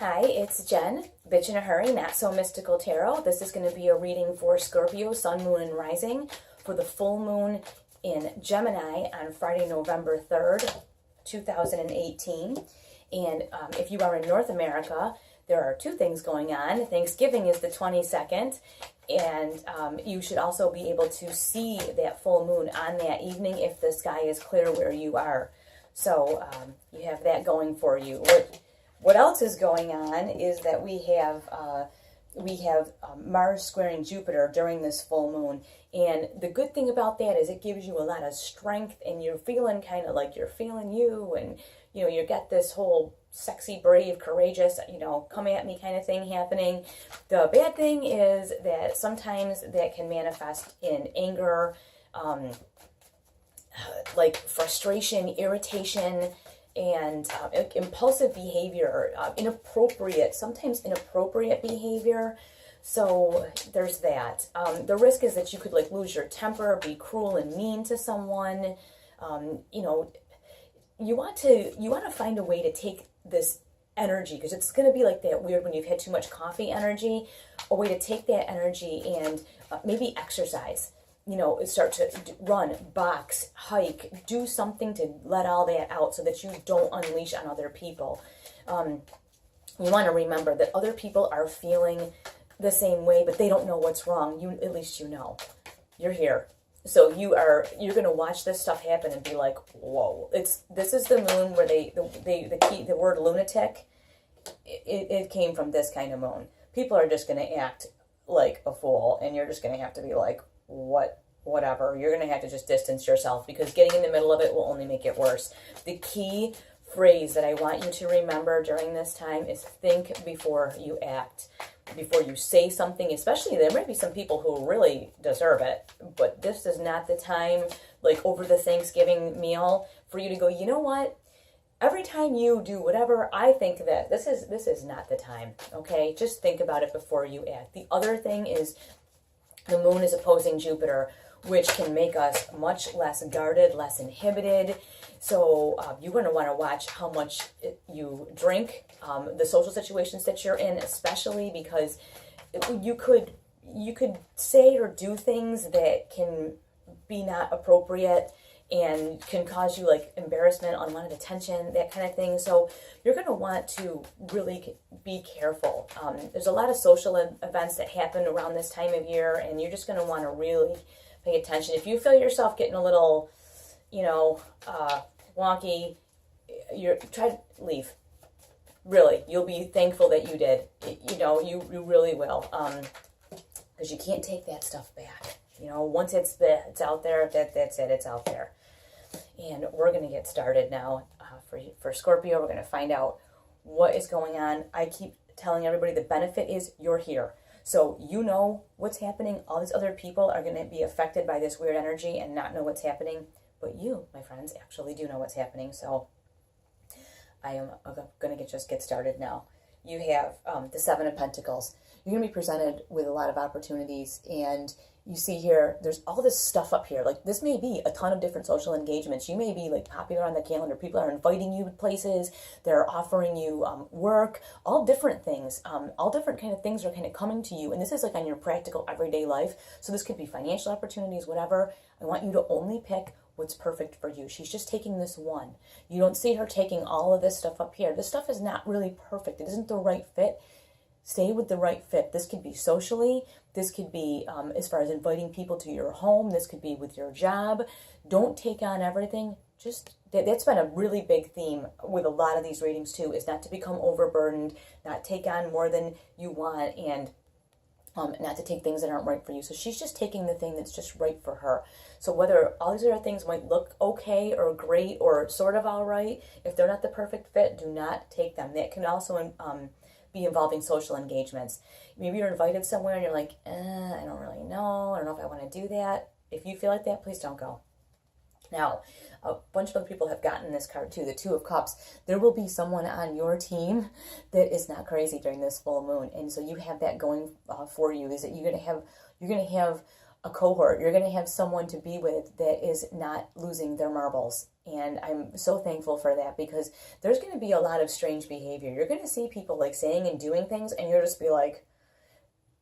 Hi, it's Jen, Bitch in a Hurry, Not So Mystical Tarot. This is going to be a reading for Scorpio, Sun, Moon, and Rising for the full moon in Gemini on Friday, November 3rd, 2018. And if you are in North America, there are two things going on. Thanksgiving is the 22nd, and you should also be able to see that full moon on that evening if the sky is clear where you are. So you have that going for you. What else is going on is that we have Mars squaring Jupiter during this full moon. And the good thing about that is it gives you a lot of strength, and you're feeling kind of like you're feeling you, and you got this whole sexy, brave, courageous, come at me kind of thing happening. The bad thing is that sometimes that can manifest in anger, like frustration, irritation, and impulsive behavior, sometimes inappropriate behavior. So there's that. The risk is that you could lose your temper, be cruel and mean to someone. You want to find a way to take this energy, because it's going to be like that weird when you've had too much coffee energy, a way to take that energy and maybe exercise. Start to run, box, hike, do something to let all that out so that you don't unleash on other people. You want to remember that other people are feeling the same way, but they don't know what's wrong. At least you're here. So you're going to watch this stuff happen and be like, whoa, this is the moon where the word lunatic, it came from this kind of moon. People are just going to act like a fool, and you're just going to have to be like, whatever. You're going to have to just distance yourself, because getting in the middle of it will only make it worse. The key phrase that I want you to remember during this time is think before you act, before you say something. Especially, there might be some people who really deserve it, but this is not the time, like over the Thanksgiving meal, for you to go, you know what? Every time you do whatever, I think that this is not the time, okay? Just think about it before you act. The other thing is the moon is opposing Jupiter, which can make us much less guarded, less inhibited. So you're going to want to watch how much you drink, the social situations that you're in, especially because you could say or do things that can be not appropriate and can cause you embarrassment, unwanted attention, that kind of thing. So you're going to want to really be careful. There's a lot of social events that happen around this time of year, and you're just going to want to really pay attention. If you feel yourself getting a little, wonky, try to leave. Really, you'll be thankful that you did. You really will, because you can't take that stuff back. Once it's out there, that's it. It's out there. And we're going to get started now for Scorpio. We're going to find out what is going on. I keep telling everybody the benefit is you're here. So you know what's happening. All these other people are going to be affected by this weird energy and not know what's happening. But you, my friends, actually do know what's happening. So I am going to just get started now. You have the Seven of Pentacles. You're going to be presented with a lot of opportunities, and you see here, there's all this stuff up here. This may be a ton of different social engagements. You may be popular on the calendar. People are inviting you to places. They're offering you work, all different things. All different kind of things are kind of coming to you. And this is on your practical everyday life. So this could be financial opportunities, whatever. I want you to only pick what's perfect for you. She's just taking this one. You don't see her taking all of this stuff up here. This stuff is not really perfect. It isn't the right fit. Stay with the right fit. This could be socially. This could be as far as inviting people to your home. This could be with your job. Don't take on everything. That's been a really big theme with a lot of these readings too, is not to become overburdened, not take on more than you want, and not to take things that aren't right for you. So she's just taking the thing that's just right for her. So whether all these other things might look okay or great or sort of all right, if they're not the perfect fit, do not take them. That can also be involving social engagements. Maybe you're invited somewhere and you're like, I don't really know. I don't know if I want to do that. If you feel like that, please don't go. Now, a bunch of other people have gotten this card too, the Two of Cups. There will be someone on your team that is not crazy during this full moon, and so you have that going for you. Is that you're going to have a cohort. You're going to have someone to be with that is not losing their marbles. And I'm so thankful for that, because there's going to be a lot of strange behavior. You're going to see people like saying and doing things, and you'll just be like,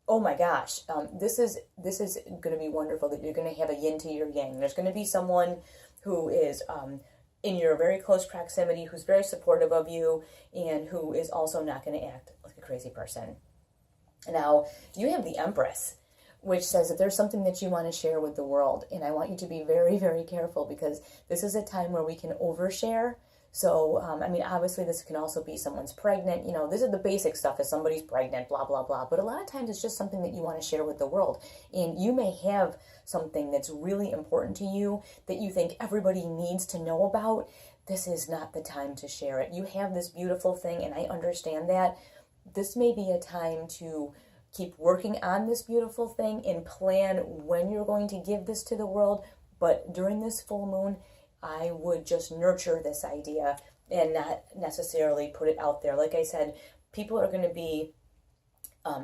oh my gosh, this is going to be wonderful, that you're going to have a yin to your yang. There's going to be someone who is in your very close proximity, who's very supportive of you, and who is also not going to act like a crazy person. Now, you have the Empress, which says that there's something that you want to share with the world. And I want you to be very, very careful, because this is a time where we can overshare. So, I mean, obviously this can also be someone's pregnant. You know, this is the basic stuff, if somebody's pregnant, blah, blah, blah. But a lot of times it's just something that you want to share with the world. And you may have something that's really important to you that you think everybody needs to know about. This is not the time to share it. You have this beautiful thing, and I understand that. This may be a time to keep working on this beautiful thing and plan when you're going to give this to the world. But during this full moon, I would just nurture this idea and not necessarily put it out there. Like I said, people are going to be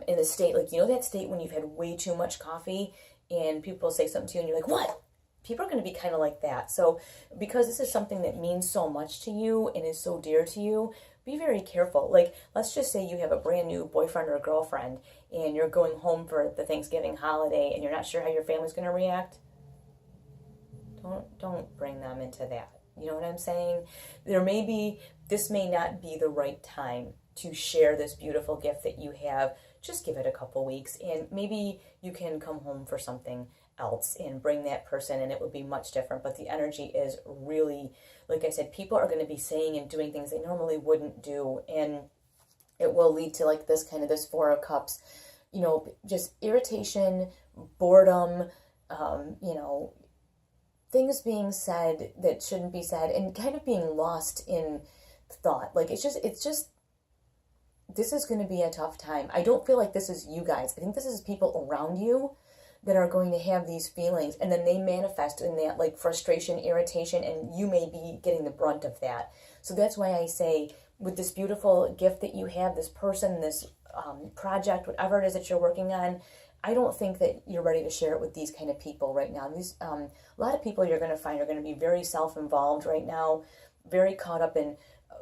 in the state, like, you know, that state when you've had way too much coffee and people say something to you and you're like, what? People are going to be kind of like that. So because this is something that means so much to you and is so dear to you, be very careful. Like, let's just say you have a brand new boyfriend or girlfriend and you're going home for the Thanksgiving holiday and you're not sure how your family's going to react. Don't bring them into that. You know what I'm saying? This may not be the right time to share this beautiful gift that you have. Just give it a couple weeks, and maybe you can come home for something else and bring that person, and it would be much different. But the energy is really, like I said, people are going to be saying and doing things they normally wouldn't do, and it will lead to like this Four of Cups, you know, just irritation, boredom, you know, things being said that shouldn't be said, and kind of being lost in thought. Like, it's just, this is going to be a tough time. I don't feel like this is you guys. I think this is people around you that are going to have these feelings, and then they manifest in that like frustration, irritation, and you may be getting the brunt of that. So that's why I say, with this beautiful gift that you have, this person, this project, whatever it is that you're working on, I don't think that you're ready to share it with these kind of people right now. These a lot of people you're going to find are going to be very self-involved right now, very caught up in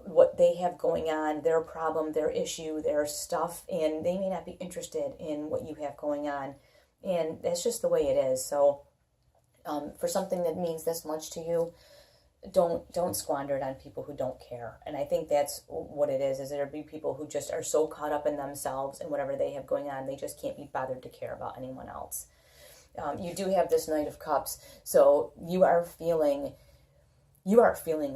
what they have going on, their problem, their issue, their stuff, and they may not be interested in what you have going on. And that's just the way it is. So for something that means this much to you, don't squander it on people who don't care. And I think that's what it is there be people who just are so caught up in themselves and whatever they have going on, they just can't be bothered to care about anyone else. You do have this Knight of Cups, so you are feeling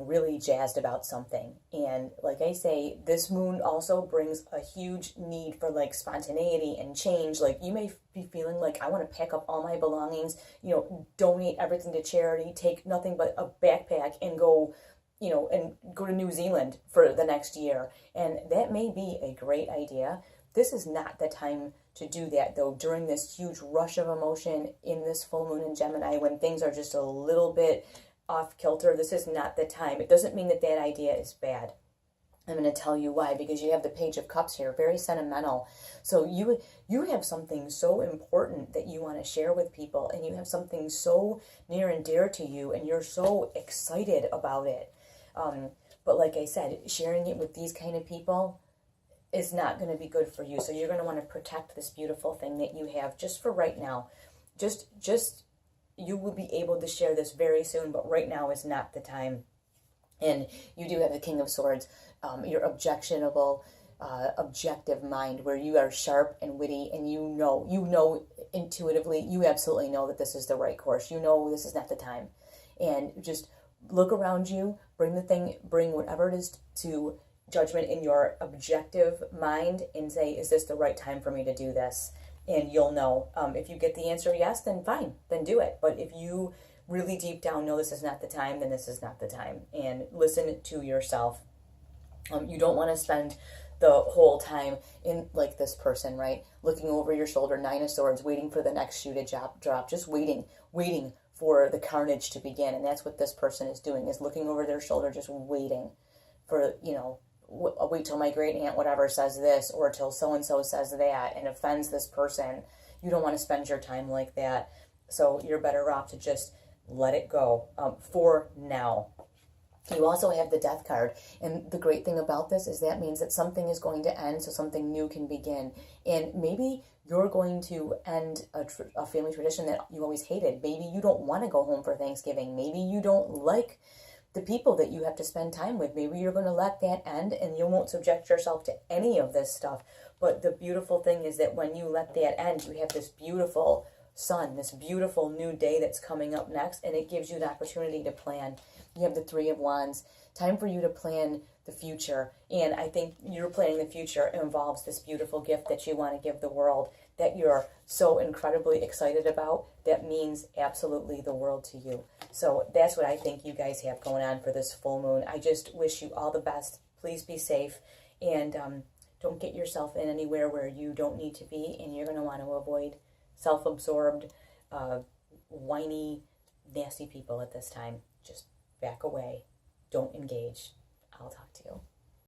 really jazzed about something. And like I say, this moon also brings a huge need for like spontaneity and change. Like, you may be feeling like, I want to pack up all my belongings, you know, donate everything to charity, take nothing but a backpack and go, you know, and go to New Zealand for the next year. And that may be a great idea. This is not the time to do that, though, during this huge rush of emotion in this full moon in Gemini, when things are just a little bit off kilter. This is not the time. It doesn't mean that that idea is bad. I'm going to tell you why, because you have the Page of Cups here, very sentimental. So you have something so important that you want to share with people, and you have something so near and dear to you, and you're so excited about it. But like I said, sharing it with these kind of people is not going to be good for you. So you're going to want to protect this beautiful thing that you have just for right now. Just you will be able to share this very soon, but right now is not the time. And you do have the King of Swords, your objectionable, objective mind, where you are sharp and witty, and you know intuitively, you absolutely know that this is the right course. You know this is not the time. And just look around you, bring whatever it is to judgment in your objective mind, and say, is this the right time for me to do this? And you'll know. If you get the answer yes, then fine, then do it. But if you really deep down know this is not the time, then this is not the time. And listen to yourself. You don't want to spend the whole time in like this person, right? Looking over your shoulder, Nine of Swords, waiting for the next shoe to drop, just waiting for the carnage to begin. And that's what this person is doing, is looking over their shoulder, just waiting for, you know, wait till my great aunt whatever says this, or till so-and-so says that and offends this person. You don't want to spend your time like that. So you're better off to just let it go for now. You also have the Death card, and the great thing about this is that means that something is going to end so something new can begin. And maybe you're going to end a family tradition that you always hated. Maybe you don't want to go home for Thanksgiving. Maybe you don't like the people that you have to spend time with. Maybe you're going to let that end and you won't subject yourself to any of this stuff. But the beautiful thing is that when you let that end, you have this beautiful sun, this beautiful new day that's coming up next, and it gives you the opportunity to plan. You have the Three of Wands, time for you to plan the future. And I think you're planning the future involves this beautiful gift that you want to give the world, that you're so incredibly excited about, that means absolutely the world to you. So that's what I think you guys have going on for this full moon. I just wish you all the best. Please be safe, and don't get yourself in anywhere where you don't need to be, and you're going to want to avoid self-absorbed, whiny, nasty people at this time. Just back away. Don't engage. I'll talk to you.